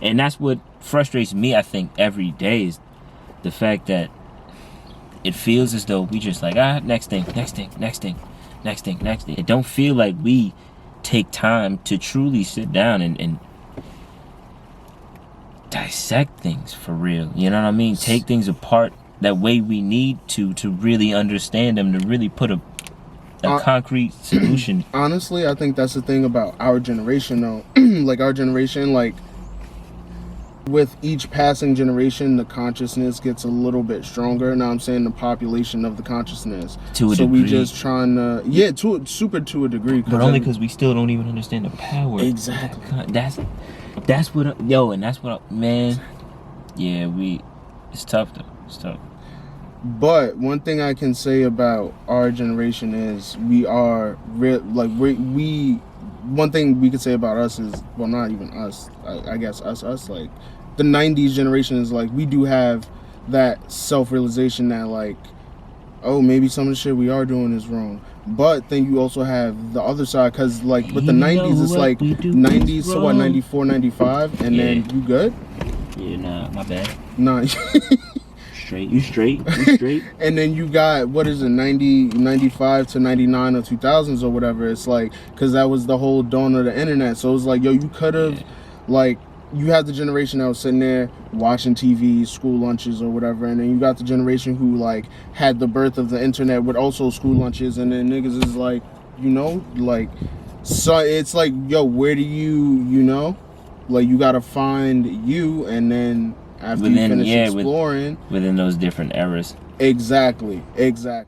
And that's what frustrates me, I think, every day, is the fact that it feels as though we just like, next thing. It don't feel like we take time to truly sit down and dissect things for real. You know what I mean? Take things apart that way we need to really understand them, to really put a concrete solution. Honestly, I think that's the thing about our generation, though. Like, our generation, like, with each passing generation, the consciousness gets a little bit stronger. Now I'm saying the population of the consciousness. To a so degree. we just trying to, to a degree. But only because we still don't even understand the power. Exactly. That's what, man. Yeah, it's tough though. It's tough. But one thing I can say about our generation is one thing we could say about us is, well, not even us, I guess us, like, the 90s generation is, like, we do have that self-realization that, like, oh, maybe some of the shit we are doing is wrong. But then you also have the other side, because, like, with the 90s, it's like 90s, so what, 94, 95, and then you good? Yeah, nah, my bad. Nah. You straight. And then you got, what is it, 95 to 99 or 2000s or whatever. It's like, because that was the whole dawn of the internet. So it's like, yo, you could have, like, you had the generation that was sitting there watching TV, school lunches or whatever, and then you got the generation who, like, had the birth of the internet with also school lunches, and then niggas is like, you know, like, so it's like, yo, where do you know, like, you gotta find you, and then after you finish exploring within those different eras. Exactly. Ain't that